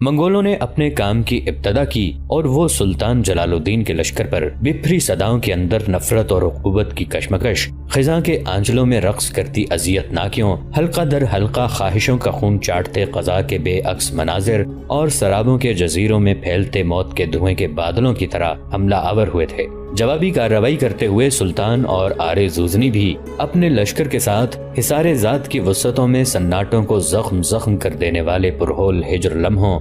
منگولوں نے اپنے کام کی ابتدا کی اور وہ سلطان جلال الدین کے لشکر پر بپھری صداؤں کے اندر نفرت اور عقوبت کی کشمکش، خزاں کے آنچلوں میں رقص کرتی اذیت ناکیوں، حلقہ در حلقہ خواہشوں کا خون چاٹتے قضاء کے بے عکس مناظر اور سرابوں کے جزیروں میں پھیلتے موت کے دھوئیں کے بادلوں کی طرح حملہ آور ہوئے تھے۔ جوابی کارروائی کرتے ہوئے سلطان اور آرے زوزنی بھی اپنے لشکر کے ساتھ حصار ذات کی وسعتوں میں سناٹوں کو زخم زخم کر دینے والے پرہول ہجر لمحوں،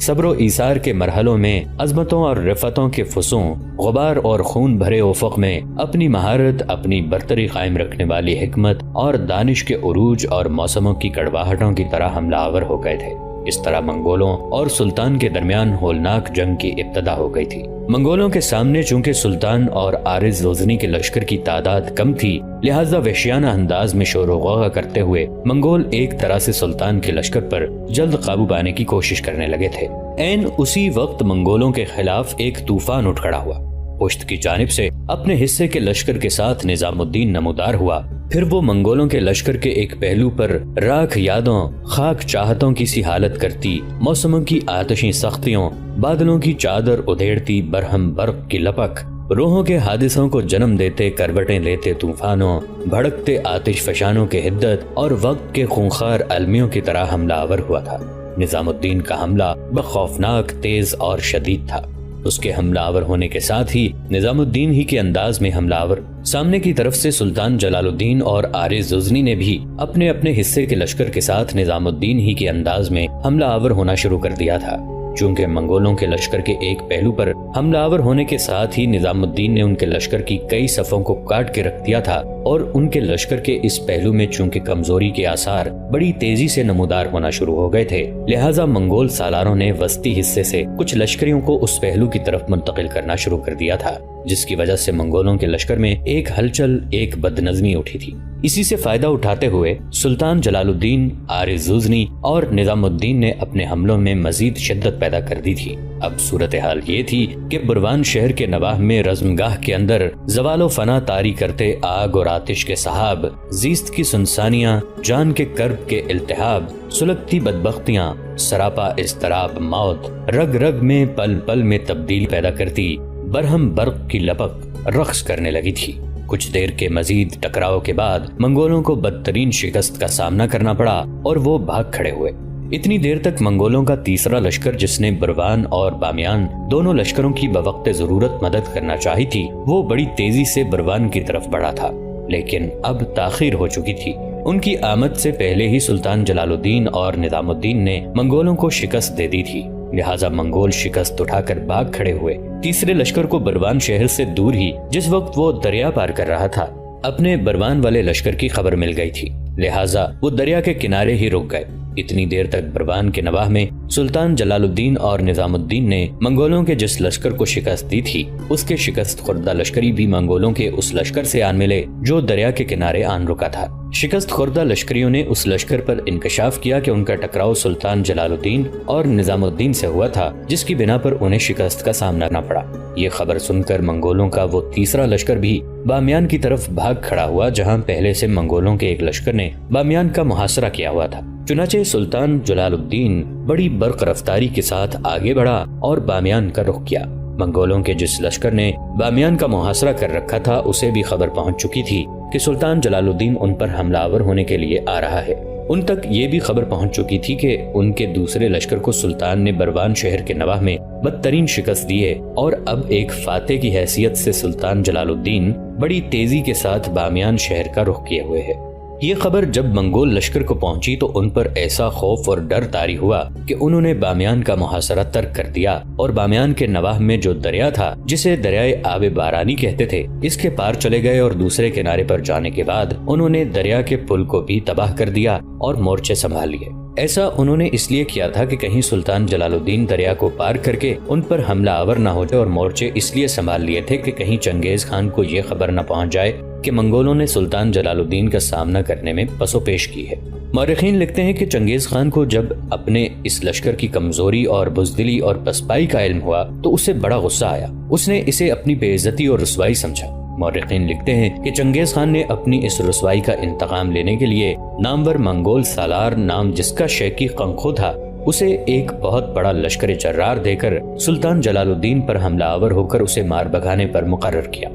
صبر و ایثار کے مرحلوں میں عظمتوں اور رفتوں کے فسوں، غبار اور خون بھرے افق میں اپنی مہارت، اپنی برتری قائم رکھنے والی حکمت اور دانش کے عروج اور موسموں کی کڑواہٹوں کی طرح حملہ آور ہو گئے تھے۔ اس طرح منگولوں اور سلطان کے درمیان ہولناک جنگ کی ابتدا ہو گئی تھی۔ منگولوں کے سامنے چونکہ سلطان اور آرز زوزنی کے لشکر کی تعداد کم تھی، لہذا وحشیانہ انداز میں شور و غوغا کرتے ہوئے منگول ایک طرح سے سلطان کے لشکر پر جلد قابو پانے کی کوشش کرنے لگے تھے۔ عین اسی وقت منگولوں کے خلاف ایک طوفان اٹھ کھڑا ہوا۔ پشت کی جانب سے اپنے حصے کے لشکر کے ساتھ نظام الدین نمودار ہوا، پھر وہ منگولوں کے لشکر کے ایک پہلو پر راکھ یادوں، خاک چاہتوں کی سی حالت کرتی، موسموں کی آتشی سختیوں، بادلوں کی چادر ادھیڑتی برہم برق کی لپک، روحوں کے حادثوں کو جنم دیتے کروٹیں لیتے طوفانوں، بھڑکتے آتش فشانوں کے حدت اور وقت کے خونخوار المیوں کی طرح حملہ آور ہوا تھا۔ نظام الدین کا حملہ بخوفناک، تیز اور شدید تھا۔ اس کے حملہ آور ہونے کے ساتھ ہی نظام الدین ہی کے انداز میں حملہ آور سامنے کی طرف سے سلطان جلال الدین اور آرز زوزنی نے بھی اپنے اپنے حصے کے لشکر کے ساتھ نظام الدین ہی کے انداز میں حملہ آور ہونا شروع کر دیا تھا۔ چونکہ منگولوں کے لشکر کے ایک پہلو پر حملہ آور ہونے کے ساتھ ہی نظام الدین نے ان کے لشکر کی کئی صفوں کو کاٹ کے رکھ دیا تھا، اور ان کے لشکر کے اس پہلو میں چونکہ کمزوری کے آثار بڑی تیزی سے نمودار ہونا شروع ہو گئے تھے، لہٰذا منگول سالاروں نے وسطی حصے سے کچھ لشکریوں کو اس پہلو کی طرف منتقل کرنا شروع کر دیا تھا، جس کی وجہ سے منگولوں کے لشکر میں ایک ہلچل، ایک بدنظمی اٹھی تھی۔ اسی سے فائدہ اٹھاتے ہوئے سلطان جلال الدین، آرز زوزنی اور نظام الدین نے اپنے حملوں میں مزید شدت پیدا کر دی تھی۔ اب صورتحال یہ تھی کہ بروان شہر کے نواح میں رزمگاہ کے اندر زوال و فنا طاری کرتے آگ اور آتش کے سحاب، زیست کی سنسانیاں، جان کے کرب کے التہاب، سلگتی بدبختیاں، سراپا اضطراب موت، رگ رگ میں پل پل میں تبدیلی پیدا کرتی برہم برق کی لپک رقص کرنے لگی تھی۔ کچھ دیر کے مزید ٹکراؤ کے بعد منگولوں کو بدترین شکست کا سامنا کرنا پڑا اور وہ بھاگ کھڑے ہوئے۔ اتنی دیر تک منگولوں کا تیسرا لشکر، جس نے بروان اور بامیان دونوں لشکروں کی بوقت ضرورت مدد کرنا چاہی تھی، وہ بڑی تیزی سے بروان کی طرف بڑھا تھا، لیکن اب تاخیر ہو چکی تھی۔ ان کی آمد سے پہلے ہی سلطان جلال الدین اور نظام الدین نے منگولوں کو شکست دے دی تھی، لہٰذا منگول شکست اٹھا کر بھاگ کھڑے ہوئے۔ تیسرے لشکر کو بروان شہر سے دور ہی، جس وقت وہ دریا پار کر رہا تھا، اپنے بروان والے لشکر کی خبر مل گئی تھی، لہٰذا وہ دریا کے کنارے ہی رک گئے۔ اتنی دیر تک بروان کے نواح میں سلطان جلال الدین اور نظام الدین نے منگولوں کے جس لشکر کو شکست دی تھی، اس کے شکست خوردہ لشکری بھی منگولوں کے اس لشکر سے آن ملے جو دریا کے کنارے آن رکا تھا۔ شکست خوردہ لشکریوں نے اس لشکر پر انکشاف کیا کہ ان کا ٹکراؤ سلطان جلال الدین اور نظام الدین سے ہوا تھا، جس کی بنا پر انہیں شکست کا سامنا کرنا پڑا۔ یہ خبر سن کر منگولوں کا وہ تیسرا لشکر بھی بامیان کی طرف بھاگ کھڑا ہوا، جہاں پہلے سے منگولوں کے ایک لشکر نے بامیان کا محاصرہ کیا ہوا تھا۔ چنانچہ سلطان جلال الدین بڑی برق رفتاری کے ساتھ آگے بڑھا اور بامیان کا رخ کیا۔ منگولوں کے جس لشکر نے بامیان کا محاصرہ کر رکھا تھا، اسے بھی خبر پہنچ چکی تھی کہ سلطان جلال الدین ان پر حملہ آور ہونے کے لیے آ رہا ہے۔ ان تک یہ بھی خبر پہنچ چکی تھی کہ ان کے دوسرے لشکر کو سلطان نے بروان شہر کے نواح میں بدترین شکست دی ہے، اور اب ایک فاتح کی حیثیت سے سلطان جلال الدین بڑی تیزی کے ساتھ بامیان شہر کا رخ کیے ہوئے ہے۔ یہ خبر جب منگول لشکر کو پہنچی تو ان پر ایسا خوف اور ڈر طاری ہوا کہ انہوں نے بامیان کا محاصرہ ترک کر دیا، اور بامیان کے نواح میں جو دریا تھا، جسے دریائے آب بارانی کہتے تھے، اس کے پار چلے گئے، اور دوسرے کنارے پر جانے کے بعد انہوں نے دریا کے پل کو بھی تباہ کر دیا اور مورچے سنبھال لیے۔ ایسا انہوں نے اس لیے کیا تھا کہ کہیں سلطان جلال الدین دریا کو پار کر کے ان پر حملہ آور نہ ہو جائے، اور مورچے اس لیے سنبھال لیے تھے کہ کہیں چنگیز خان کو یہ خبر نہ پہنچ جائے کہ منگولوں نے سلطان جلال الدین کا سامنا کرنے میں پسو پیش کی ہے۔ مورخین لکھتے ہیں کہ چنگیز خان کو جب اپنے اس لشکر کی کمزوری اور بزدلی اور پسپائی کا علم ہوا تو اسے بڑا غصہ آیا۔ اس نے اسے اپنی بے عزتی اور رسوائی سمجھا۔ مورخین لکھتے ہیں کہ چنگیز خان نے اپنی اس رسوائی کا انتقام لینے کے لیے نامور منگول سالار، نام جس کا شیکی قنقو تھا، اسے ایک بہت بڑا لشکر جرار دے کر سلطان جلال الدین پر حملہ آور ہو کر اسے مار بھگانے پر مقرر کیا۔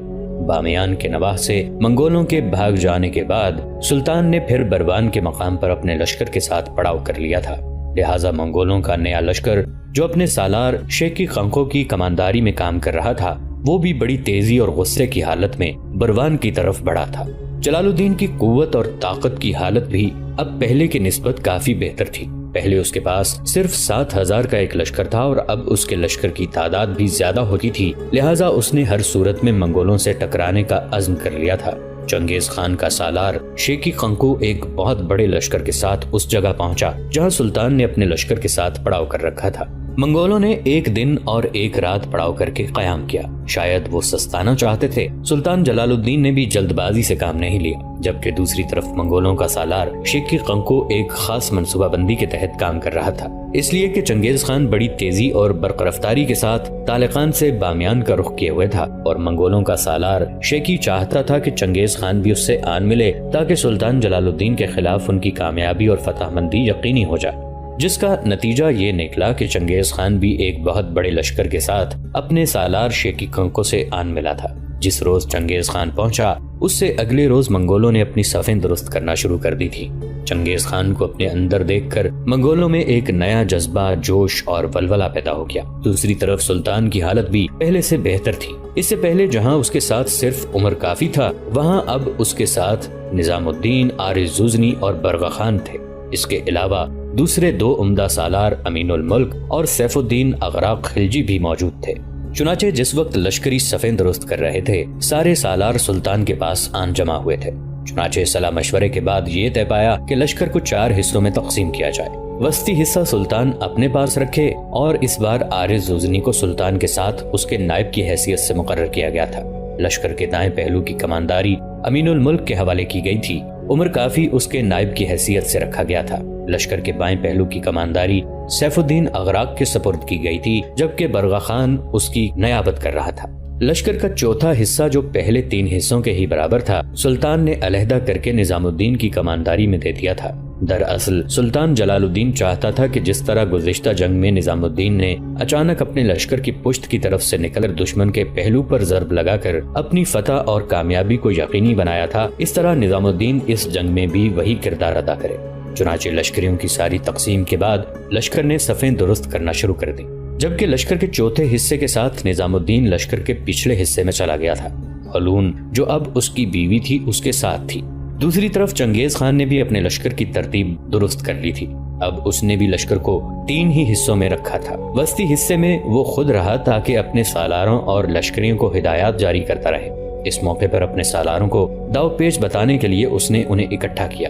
بامیان کے نواح سے منگولوں کے بھاگ جانے کے بعد سلطان نے پھر بروان کے مقام پر اپنے لشکر کے ساتھ پڑاؤ کر لیا تھا، لہٰذا منگولوں کا نیا لشکر جو اپنے سالار شیکی قنقو کی کمانداری میں کام کر رہا تھا وہ بھی بڑی تیزی اور غصے کی حالت میں بروان کی طرف بڑھا تھا۔ جلال الدین کی قوت اور طاقت کی حالت بھی اب پہلے کی نسبت کافی بہتر تھی۔ پہلے اس کے پاس صرف 7,000 کا ایک لشکر تھا اور اب اس کے لشکر کی تعداد بھی زیادہ ہوتی تھی، لہٰذا اس نے ہر صورت میں منگولوں سے ٹکرانے کا عزم کر لیا تھا۔ چنگیز خان کا سالار شیکی قنقو ایک بہت بڑے لشکر کے ساتھ اس جگہ پہنچا جہاں سلطان نے اپنے لشکر کے ساتھ پڑاؤ کر رکھا تھا۔ منگولوں نے ایک دن اور ایک رات پڑاؤ کر کے قیام کیا، شاید وہ سستانا چاہتے تھے۔ سلطان جلال الدین نے بھی جلد بازی سے کام نہیں لیا، جبکہ دوسری طرف منگولوں کا سالار شیکی قنقو ایک خاص منصوبہ بندی کے تحت کام کر رہا تھا، اس لیے کہ چنگیز خان بڑی تیزی اور برق رفتاری کے ساتھ طالقان سے بامیان کا رخ کیے ہوئے تھا، اور منگولوں کا سالار شیکی چاہتا تھا کہ چنگیز خان بھی اس سے آن ملے تاکہ سلطان جلال الدین کے خلاف ان کی کامیابی اور فتح مندی یقینی ہو جائے، جس کا نتیجہ یہ نکلا کہ چنگیز خان بھی ایک بہت بڑے لشکر کے ساتھ اپنے سالار شیکی قنقو سے آن ملا تھا۔ جس روز چنگیز خان پہنچا اس سے اگلے روز منگولوں نے اپنی صفیں درست کرنا شروع کر دی تھی۔ چنگیز خان کو اپنے اندر دیکھ کر منگولوں میں ایک نیا جذبہ، جوش اور ولولہ پیدا ہو گیا۔ دوسری طرف سلطان کی حالت بھی پہلے سے بہتر تھی۔ اس سے پہلے جہاں اس کے ساتھ صرف عمر کافی تھا وہاں اب اس کے ساتھ نظام الدین، عارض زوزنی اور برغا خان تھے۔ اس کے علاوہ دوسرے دو عمدہ سالار امین الملک اور سیف الدین اغراق خلجی بھی موجود تھے۔ چنانچہ جس وقت لشکری صفیں درست کر رہے تھے سارے سالار سلطان کے پاس آن جمع ہوئے تھے۔ چنانچہ صلاح مشورے کے بعد یہ طے پایا کہ لشکر کو 4 حصوں میں تقسیم کیا جائے۔ وسطی حصہ سلطان اپنے پاس رکھے اور اس بار عارض زوزنی کو سلطان کے ساتھ اس کے نائب کی حیثیت سے مقرر کیا گیا تھا۔ لشکر کے دائیں پہلو کی کمانداری امین الملک کے حوالے کی گئی تھی، عمر کافی اس کے نائب کی حیثیت سے رکھا گیا تھا۔ لشکر کے بائیں پہلو کی کمانداری سیف الدین اغراق کے سپرد کی گئی تھی، جبکہ برغا خان اس کی نیابت کر رہا تھا۔ لشکر کا چوتھا حصہ جو پہلے 3 حصوں کے ہی برابر تھا سلطان نے علیحدہ کر کے نظام الدین کی کمانداری میں دے دیا تھا۔ دراصل سلطان جلال الدین چاہتا تھا کہ جس طرح گزشتہ جنگ میں نظام الدین نے اچانک اپنے لشکر کی پشت کی طرف سے نکل کر دشمن کے پہلو پر ضرب لگا کر اپنی فتح اور کامیابی کو یقینی بنایا تھا، اس طرح نظام الدین اس جنگ میں بھی وہی کردار ادا کرے۔ چنانچہ لشکریوں کی ساری تقسیم کے بعد لشکر نے صفیں درست کرنا شروع کر دی، جبکہ لشکر کے چوتھے حصے کے ساتھ نظام الدین لشکر کے پچھلے حصے میں چلا گیا تھا۔ حلون جو اب اس کی بیوی تھی اس کے ساتھ تھی۔ دوسری طرف چنگیز خان نے بھی اپنے لشکر کی ترتیب درست کر لی تھی، اب اس نے بھی لشکر کو 3 ہی حصوں میں رکھا تھا۔ وسطی حصے میں وہ خود رہا تاکہ اپنے سالاروں اور لشکریوں کو ہدایات جاری کرتا رہے۔ اس موقع پر اپنے سالاروں کو داؤ پیچ بتانے کے لیے اس نے انہیں اکٹھا کیا،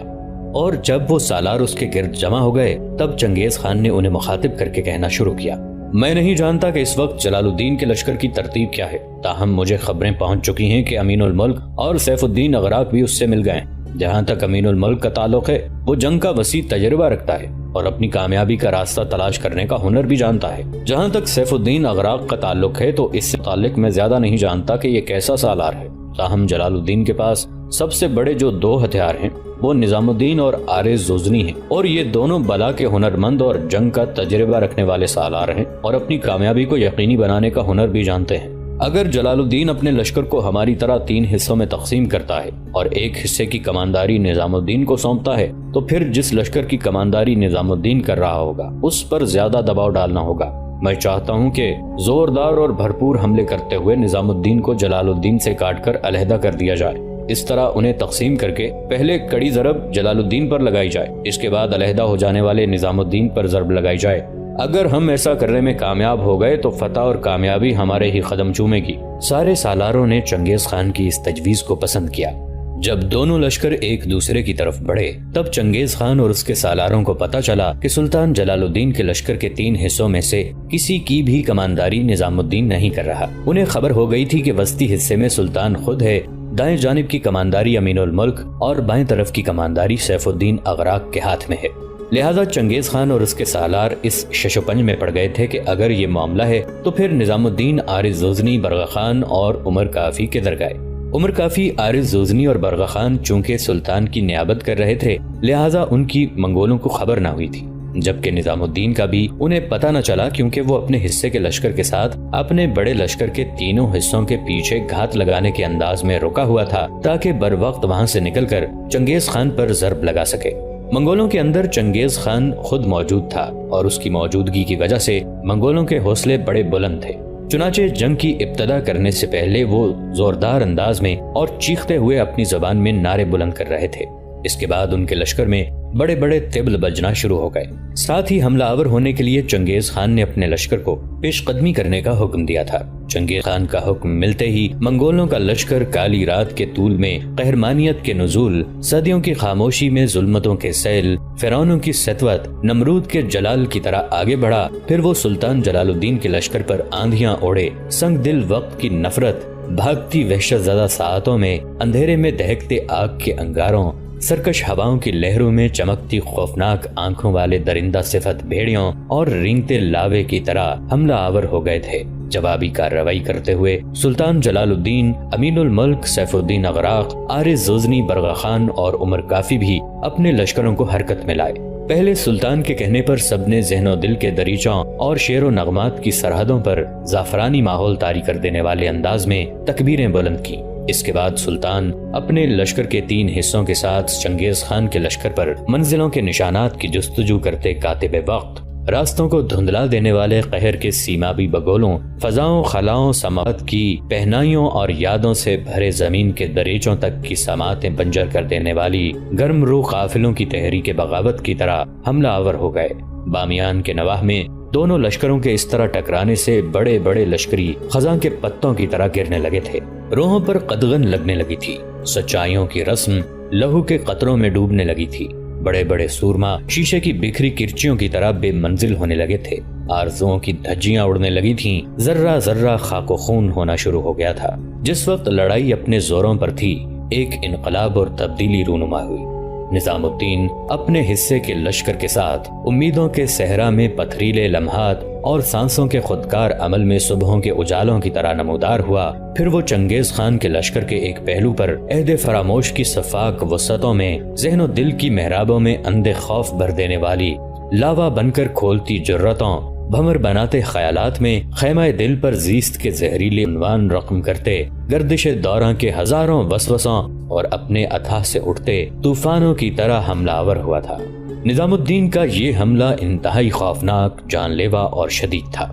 اور جب وہ سالار اس کے گرد جمع ہو گئے تب چنگیز خان نے انہیں مخاطب کر کے کہنا شروع کیا، میں نہیں جانتا کہ اس وقت جلال الدین کے لشکر کی ترتیب کیا ہے، تاہم مجھے خبریں پہنچ چکی ہیں کہ امین الملک اور سیف الدین اغراق بھی اس سے مل گئے۔ جہاں تک امین الملک کا تعلق ہے وہ جنگ کا وسیع تجربہ رکھتا ہے اور اپنی کامیابی کا راستہ تلاش کرنے کا ہنر بھی جانتا ہے۔ جہاں تک سیف الدین اغراق کا تعلق ہے تو اس سے متعلق میں زیادہ نہیں جانتا کہ یہ کیسا سالار ہے، تاہم جلال الدین کے پاس سب سے بڑے جو 2 ہتھیار ہیں وہ نظام الدین اور عارض زوزنی ہیں، اور یہ دونوں بلا کے ہنرمند اور جنگ کا تجربہ رکھنے والے سالار ہیں اور اپنی کامیابی کو یقینی بنانے کا ہنر بھی جانتے ہیں۔ اگر جلال الدین اپنے لشکر کو ہماری طرح 3 حصوں میں تقسیم کرتا ہے اور ایک حصے کی کمانداری نظام الدین کو سونپتا ہے تو پھر جس لشکر کی کمانداری نظام الدین کر رہا ہوگا اس پر زیادہ دباؤ ڈالنا ہوگا۔ میں چاہتا ہوں کہ زوردار اور بھرپور حملے کرتے ہوئے نظام الدین کو جلال الدین سے کاٹ کر علیحدہ کر دیا جائے۔ اس طرح انہیں تقسیم کر کے پہلے کڑی ضرب جلال الدین پر لگائی جائے، اس کے بعد علیحدہ ہو جانے والے نظام الدین پر ضرب لگائی جائے۔ اگر ہم ایسا کرنے میں کامیاب ہو گئے تو فتح اور کامیابی ہمارے ہی قدم چومے گی۔ سارے سالاروں نے چنگیز خان کی اس تجویز کو پسند کیا۔ جب دونوں لشکر ایک دوسرے کی طرف بڑھے تب چنگیز خان اور اس کے سالاروں کو پتہ چلا کہ سلطان جلال الدین کے لشکر کے 3 حصوں میں سے کسی کی بھی کمانداری نظام الدین نہیں کر رہا۔ انہیں خبر ہو گئی تھی کہ وسطی حصے میں سلطان خود ہے، دائیں جانب کی کمانداری امین الملک اور بائیں طرف کی کمانداری سیف الدین اغراق کے ہاتھ میں ہے۔ لہذا چنگیز خان اور اس کے سالار اس شش و پنج میں پڑ گئے تھے کہ اگر یہ معاملہ ہے تو پھر نظام الدین عارض زوزنی، برغا خان اور عمر کافی کے در گئے۔ عمر کافی، عارض زوزنی اور برغا خان چونکہ سلطان کی نیابت کر رہے تھے لہذا ان کی منگولوں کو خبر نہ ہوئی تھی۔ جبکہ نظام الدین کا بھی انہیں پتہ نہ چلا، کیونکہ وہ اپنے حصے کے لشکر کے ساتھ اپنے بڑے لشکر کے تینوں حصوں کے پیچھے گھات لگانے کے انداز میں رکا ہوا تھا تاکہ بر وقت وہاں سے نکل کر چنگیز خان پر ضرب لگا سکے۔ منگولوں کے اندر چنگیز خان خود موجود تھا اور اس کی موجودگی کی وجہ سے منگولوں کے حوصلے بڑے بلند تھے۔ چنانچہ جنگ کی ابتدا کرنے سے پہلے وہ زوردار انداز میں اور چیختے ہوئے اپنی زبان میں نعرے بلند کر رہے تھے۔ اس کے بعد ان کے لشکر میں بڑے بڑے طبل بجنا شروع ہو گئے۔ ساتھ ہی حملہ آور ہونے کے لیے چنگیز خان نے اپنے لشکر کو پیش قدمی کرنے کا حکم دیا تھا۔ چنگیز خان کا حکم ملتے ہی منگولوں کا لشکر کالی رات کے طول میں قہرمانیت کے نزول، صدیوں کی خاموشی میں ظلمتوں کے سیل، فرعونوں کی سطوت، نمرود کے جلال کی طرح آگے بڑھا۔ پھر وہ سلطان جلال الدین کے لشکر پر آندھیاں اوڑے، سنگ دل وقت کی نفرت، بھاگتی وحشت زدہ ساعتوں میں، اندھیرے میں دہکتے آگ کے انگاروں، سرکش ہواؤں کی لہروں میں چمکتی خوفناک آنکھوں والے درندہ صفت بھیڑیوں اور رینگتے لاوے کی طرح حملہ آور ہو گئے تھے۔ جوابی کارروائی کرتے ہوئے سلطان جلال الدین، امین الملک سیف الدین اغراق، عارض زوزنی برغا خان اور عمر کافی بھی اپنے لشکروں کو حرکت میں لائے۔ پہلے سلطان کے کہنے پر سب نے ذہن و دل کے دریچوں اور شعر و نغمات کی سرحدوں پر زعفرانی ماحول طاری کر دینے والے انداز میں تکبیریں بلند کی۔ اس کے بعد سلطان اپنے لشکر کے 3 حصوں کے ساتھ چنگیز خان کے لشکر پر منزلوں کے نشانات کی جستجو کرتے کاتب وقت، راستوں کو دھندلا دینے والے قہر کے سیمابی بگولوں، فضاؤں خلاؤں سماعت کی پہنائیوں اور یادوں سے بھرے زمین کے دریچوں تک کی سماعتیں بنجر کر دینے والی گرم روح قافلوں کی تحریک بغاوت کی طرح حملہ آور ہو گئے۔ بامیان کے نواح میں دونوں لشکروں کے اس طرح ٹکرانے سے بڑے بڑے لشکری خزاں کے پتوں کی طرح گرنے لگے تھے، روحوں پر قدغن لگنے لگی تھی، سچائیوں کی رسم لہو کے قطروں میں ڈوبنے لگی تھی، بڑے بڑے سورما شیشے کی بکھری کرچیوں کی طرح بے منزل ہونے لگے تھے، آرزوؤں کی دھجیاں اڑنے لگی تھیں، ذرہ ذرہ خاک و خون ہونا شروع ہو گیا تھا۔ جس وقت لڑائی اپنے زوروں پر تھی، ایک انقلاب اور تبدیلی رونما ہوئی۔ نظام الدین اپنے حصے کے لشکر کے ساتھ امیدوں کے صحرا میں پتھریلے لمحات اور سانسوں کے خودکار عمل میں صبحوں کے اجالوں کی طرح نمودار ہوا۔ پھر وہ چنگیز خان کے لشکر کے ایک پہلو پر عہد فراموش کی صفاق وسعتوں میں، ذہن و دل کی محرابوں میں اندھے خوف بھر دینے والی لاوا بن کر کھولتی جرتوں، بھمر بناتے خیالات میں خیمہ دل پر زیست کے زہریلے عنوان رقم کرتے گردش دوراں کے ہزاروں وسوسوں اور اپنے اتھاہ سے اٹھتے طوفانوں کی طرح حملہ آور ہوا تھا۔ نظام الدین کا یہ حملہ انتہائی خوفناک، جان لیوا اور شدید تھا۔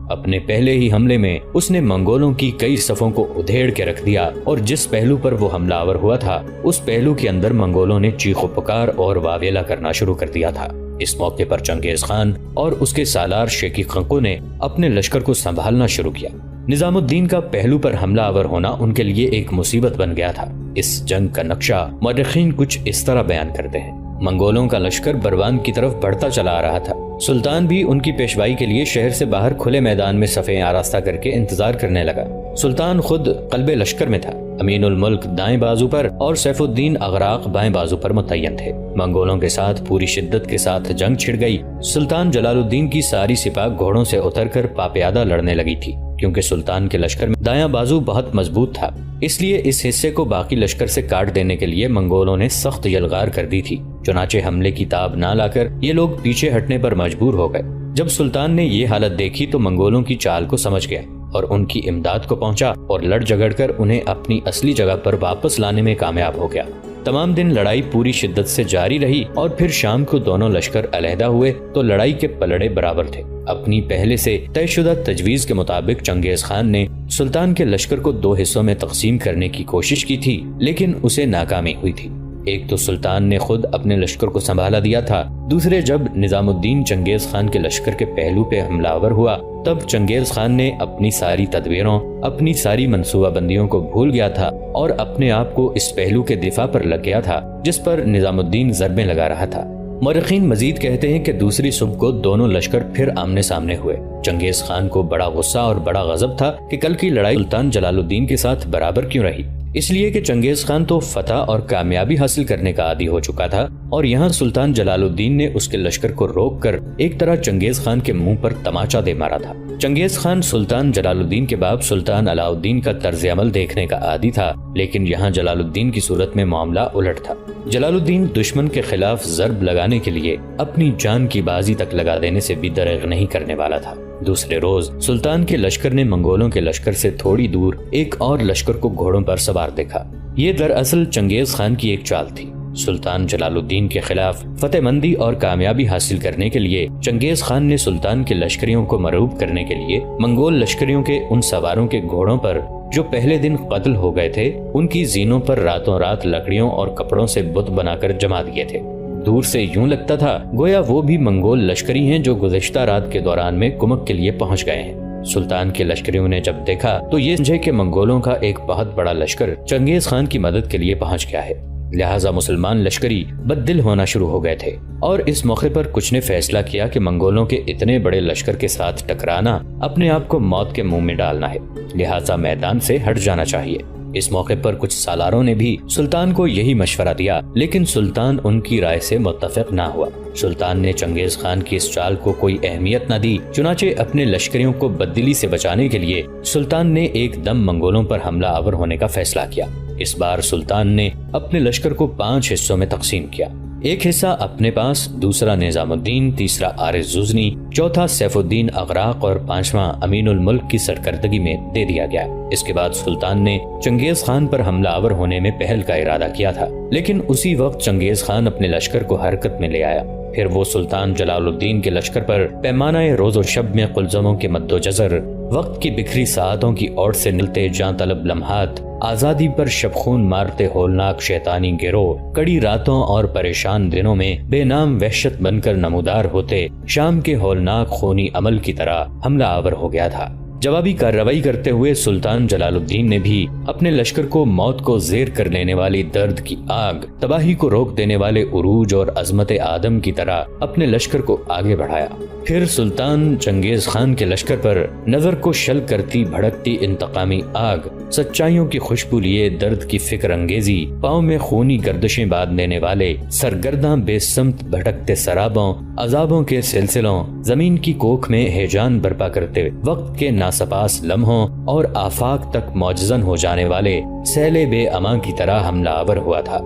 اپنے پہلے ہی حملے میں اس نے منگولوں کی کئی صفوں کو ادھیڑ کے رکھ دیا، اور جس پہلو پر وہ حملہ آور ہوا تھا اس پہلو کے اندر منگولوں نے چیخ و پکار اور واویلا کرنا شروع کر دیا تھا۔ اس موقع پر چنگیز خان اور اس کے سالار شیخی خنقو نے اپنے لشکر کو سنبھالنا شروع کیا۔ نظام الدین کا پہلو پر حملہ آور ہونا ان کے لیے ایک مصیبت بن گیا تھا۔ اس جنگ کا نقشہ مورخین کچھ اس طرح بیان کرتے ہیں۔ منگولوں کا لشکر بروان کی طرف بڑھتا چلا آ رہا تھا۔ سلطان بھی ان کی پیشوائی کے لیے شہر سے باہر کھلے میدان میں صفیں آراستہ کر کے انتظار کرنے لگا۔ سلطان خود قلب لشکر میں تھا، امین الملک دائیں بازو پر اور سیف الدین اغراق بائیں بازو پر متعین تھے۔ منگولوں کے ساتھ پوری شدت کے ساتھ جنگ چھڑ گئی۔ سلطان جلال الدین کی ساری سپاہ گھوڑوں سے اتر کر پاپیادہ لڑنے لگی تھی، کیونکہ سلطان کے لشکر میں دایاں بازو بہت مضبوط تھا، اس لیے اس حصے کو باقی لشکر سے کاٹ دینے کے لیے منگولوں نے سخت یلغار کر دی تھی۔ چنانچہ حملے کی تاب نہ لا کر یہ لوگ پیچھے ہٹنے پر مجبور ہو گئے۔ جب سلطان نے یہ حالت دیکھی تو منگولوں کی چال کو سمجھ گیا اور ان کی امداد کو پہنچا اور لڑ جگڑ کر انہیں اپنی اصلی جگہ پر واپس لانے میں کامیاب ہو گیا۔ تمام دن لڑائی پوری شدت سے جاری رہی، اور پھر شام کو دونوں لشکر علیحدہ ہوئے تو لڑائی کے پلڑے برابر تھے۔ اپنی پہلے سے طے شدہ تجویز کے مطابق چنگیز خان نے سلطان کے لشکر کو 2 حصوں میں تقسیم کرنے کی کوشش کی تھی، لیکن اسے ناکامی ہوئی تھی۔ ایک تو سلطان نے خود اپنے لشکر کو سنبھالا دیا تھا، دوسرے جب نظام الدین چنگیز خان کے لشکر کے پہلو پہ حملہ آور ہوا تب چنگیز خان نے اپنی ساری تدبیروں، اپنی ساری منصوبہ بندیوں کو بھول گیا تھا اور اپنے آپ کو اس پہلو کے دفاع پر لگ گیا تھا جس پر نظام الدین ضربیں لگا رہا تھا۔ مورخین مزید کہتے ہیں کہ دوسری صبح کو دونوں لشکر پھر آمنے سامنے ہوئے۔ چنگیز خان کو بڑا غصہ اور بڑا غضب تھا کہ کل کی لڑائی سلطان جلال الدین کے ساتھ برابر کیوں رہی۔ اس لیے کہ چنگیز خان تو فتح اور کامیابی حاصل کرنے کا عادی ہو چکا تھا، اور یہاں سلطان جلال الدین نے اس کے لشکر کو روک کر ایک طرح چنگیز خان کے منہ پر تماچا دے مارا تھا۔ چنگیز خان سلطان جلال الدین کے بعد سلطان علاء الدین کا طرز عمل دیکھنے کا عادی تھا، لیکن یہاں جلال الدین کی صورت میں معاملہ الٹ تھا۔ جلال الدین دشمن کے خلاف ضرب لگانے کے لیے اپنی جان کی بازی تک لگا دینے سے بھی دریغ نہیں کرنے والا تھا۔ دوسرے روز سلطان کے لشکر نے منگولوں کے لشکر سے تھوڑی دور ایک اور لشکر کو گھوڑوں پر سوار دیکھا۔ یہ دراصل چنگیز خان کی ایک چال تھی۔ سلطان جلال الدین کے خلاف فتح مندی اور کامیابی حاصل کرنے کے لیے چنگیز خان نے سلطان کے لشکریوں کو مرعوب کرنے کے لیے منگول لشکریوں کے ان سواروں کے گھوڑوں پر جو پہلے دن قتل ہو گئے تھے، ان کی زینوں پر راتوں رات لکڑیوں اور کپڑوں سے بت بنا کر جما دیے تھے۔ دور سے یوں لگتا تھا گویا وہ بھی منگول لشکری ہیں جو گزشتہ رات کے دوران میں کمک کے لیے پہنچ گئے ہیں۔ سلطان کے لشکریوں نے جب دیکھا تو یہ سمجھے کہ منگولوں کا ایک بہت بڑا لشکر چنگیز خان کی مدد کے لیے پہنچ گیا ہے، لہٰذا مسلمان لشکری بد دل ہونا شروع ہو گئے تھے، اور اس موقع پر کچھ نے فیصلہ کیا کہ منگولوں کے اتنے بڑے لشکر کے ساتھ ٹکرانا اپنے آپ کو موت کے منہ میں ڈالنا ہے، لہٰذا میدان سے ہٹ جانا چاہیے۔ اس موقع پر کچھ سالاروں نے بھی سلطان کو یہی مشورہ دیا، لیکن سلطان ان کی رائے سے متفق نہ ہوا۔ سلطان نے چنگیز خان کی اس چال کو کوئی اہمیت نہ دی، چنانچہ اپنے لشکریوں کو بددلی سے بچانے کے لیے سلطان نے ایک دم منگولوں پر حملہ آور ہونے کا فیصلہ کیا۔ اس بار سلطان نے اپنے لشکر کو 5 حصوں میں تقسیم کیا۔ ایک حصہ اپنے پاس، دوسرا نظام الدین، تیسرا عارض زوزنی، چوتھا سیف الدین اغراق اور 5واں امین الملک کی سرکردگی میں دے دیا گیا۔ اس کے بعد سلطان نے چنگیز خان پر حملہ آور ہونے میں پہل کا ارادہ کیا تھا، لیکن اسی وقت چنگیز خان اپنے لشکر کو حرکت میں لے آیا۔ پھر وہ سلطان جلال الدین کے لشکر پر پیمانہ روز و شب میں قلزموں کے مد و جزر، وقت کی بکھری ساعتوں کی اوٹ سے نلتے جاں طلب لمحات، آزادی پر شبخون مارتے ہولناک شیطانی گروہ، کڑی راتوں اور پریشان دنوں میں بے نام وحشت بن کر نمودار ہوتے شام کے ہولناک خونی عمل کی طرح حملہ آور ہو گیا تھا۔ جوابی کارروائی کرتے ہوئے سلطان جلال الدین نے بھی اپنے لشکر کو موت کو زیر کر لینے والی درد کی آگ، تباہی کو روک دینے والے عروج اور عظمت آدم کی طرح اپنے لشکر کو آگے بڑھایا۔ پھر سلطان چنگیز خان کے لشکر پر نظر کو شل کرتی بھڑکتی انتقامی آگ، سچائیوں کی خوشبو لیے درد کی فکر انگیزی، پاؤں میں خونی گردشیں باندھ دینے والے سرگرداں بے سمت بھٹکتے سرابوں، عذابوں کے سلسلوں، زمین کی کوکھ میں ہیجان برپا کرتے وقت کے ناسپاس لمحوں اور آفاق تک معجزن ہو جانے والے سیل بے اما کی طرح حملہ آور ہوا تھا۔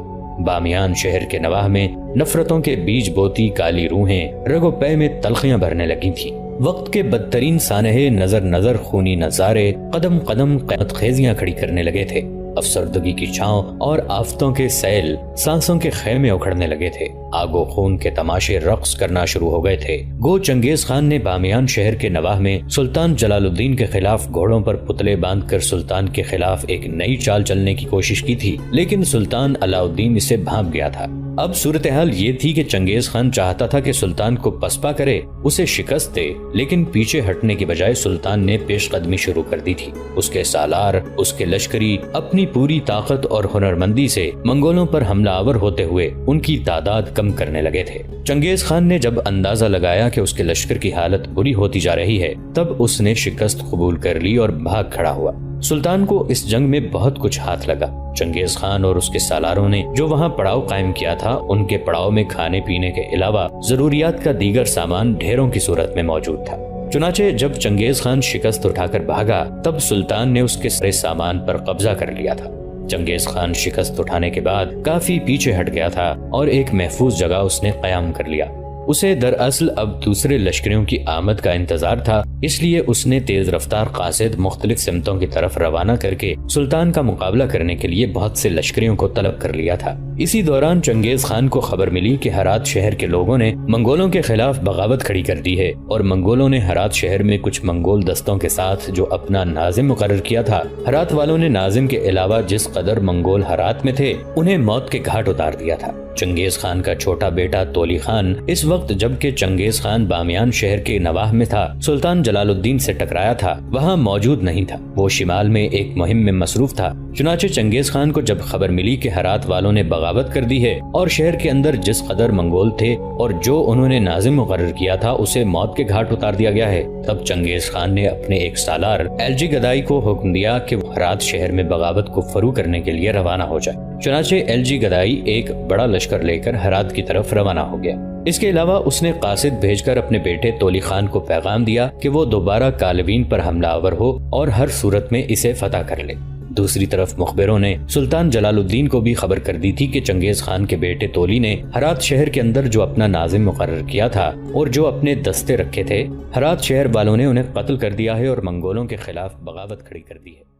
بامیان شہر کے نواح میں نفرتوں کے بیج بوتی کالی روحیں رگ و پے میں تلخیاں بھرنے لگی تھیں۔ وقت کے بدترین سانحے نظر نظر خونی نظارے قدم قدم قیامت خیزیاں کھڑی کرنے لگے تھے۔ افسردگی کی چھاؤں اور آفتوں کے سیل سانسوں کے خیمے اکھڑنے لگے تھے۔ آگ و خون کے تماشے رقص کرنا شروع ہو گئے تھے۔ گو چنگیز خان نے بامیان شہر کے نواح میں سلطان جلال الدین کے خلاف گھوڑوں پر پتلے باندھ کر سلطان کے خلاف ایک نئی چال چلنے کی کوشش کی تھی، لیکن سلطان علاء الدین اسے بھانپ گیا تھا۔ اب صورتحال یہ تھی کہ چنگیز خان چاہتا تھا کہ سلطان کو پسپا کرے، اسے شکست دے، لیکن پیچھے ہٹنے کی بجائے سلطان نے پیش قدمی شروع کر دی تھی۔ اس کے سالار، اس کے لشکری اپنی پوری طاقت اور ہنرمندی سے منگولوں پر حملہ آور ہوتے ہوئے ان کی تعداد کم کرنے لگے تھے۔ چنگیز خان نے جب اندازہ لگایا کہ اس کے لشکر کی حالت بری ہوتی جا رہی ہے، تب اس نے شکست قبول کر لی اور بھاگ کھڑا ہوا۔ سلطان کو اس جنگ میں بہت کچھ ہاتھ لگا۔ چنگیز خان اور اس کے سالاروں نے جو وہاں پڑاؤ قائم کیا تھا، ان کے پڑاؤ میں کھانے پینے کے علاوہ ضروریات کا دیگر سامان ڈھیروں کی صورت میں موجود تھا۔ چنانچہ جب چنگیز خان شکست اٹھا کر بھاگا، تب سلطان نے اس کے سارے سامان پر قبضہ کر لیا تھا۔ چنگیز خان شکست اٹھانے کے بعد کافی پیچھے ہٹ گیا تھا اور ایک محفوظ جگہ اس نے قیام کر لیا۔ اسے دراصل اب دوسرے لشکریوں کی آمد کا انتظار تھا، اس لیے اس نے تیز رفتار قاصد مختلف سمتوں کی طرف روانہ کر کے سلطان کا مقابلہ کرنے کے لیے بہت سے لشکریوں کو طلب کر لیا تھا۔ اسی دوران چنگیز خان کو خبر ملی کہ ہرات شہر کے لوگوں نے منگولوں کے خلاف بغاوت کھڑی کر دی ہے، اور منگولوں نے ہرات شہر میں کچھ منگول دستوں کے ساتھ جو اپنا ناظم مقرر کیا تھا، ہرات والوں نے ناظم کے علاوہ جس قدر منگول ہرات میں تھے انہیں موت کے گھاٹ اتار دیا تھا۔ چنگیز خان کا چھوٹا بیٹا تولی خان اس وقت جبکہ چنگیز خان بامیان شہر کے نواح میں تھا، سلطان جلال الدین سے ٹکرایا تھا، وہاں موجود نہیں تھا۔ وہ شمال میں ایک مہم میں مصروف تھا۔ چنانچہ چنگیز خان کو جب خبر ملی کہ ہرات والوں نے بغاوت کر دی ہے اور شہر کے اندر جس قدر منگول تھے اور جو انہوں نے ناظم مقرر کیا تھا اسے موت کے گھاٹ اتار دیا گیا ہے۔ تب چنگیز خان نے اپنے ایک سالار ایلچی گدائی کو حکم دیا کہ وہ ہرات شہر میں بغاوت کو فرو کرنے کے لیے روانہ ہو جائے۔ چنانچہ ایلچی گدائی ایک بڑا لشکر لے کر ہرات کی طرف روانہ ہو گیا۔ اس کے علاوہ اس نے قاصد بھیج کر اپنے بیٹے تولی خان کو پیغام دیا کہ وہ دوبارہ کالوین پر حملہ آور ہو اور ہر صورت میں اسے فتح کر لے۔ دوسری طرف مخبروں نے سلطان جلال الدین کو بھی خبر کر دی تھی کہ چنگیز خان کے بیٹے تولی نے ہرات شہر کے اندر جو اپنا ناظم مقرر کیا تھا اور جو اپنے دستے رکھے تھے، ہرات شہر والوں نے انہیں قتل کر دیا ہے اور منگولوں کے خلاف بغاوت کھڑی کر دی ہے۔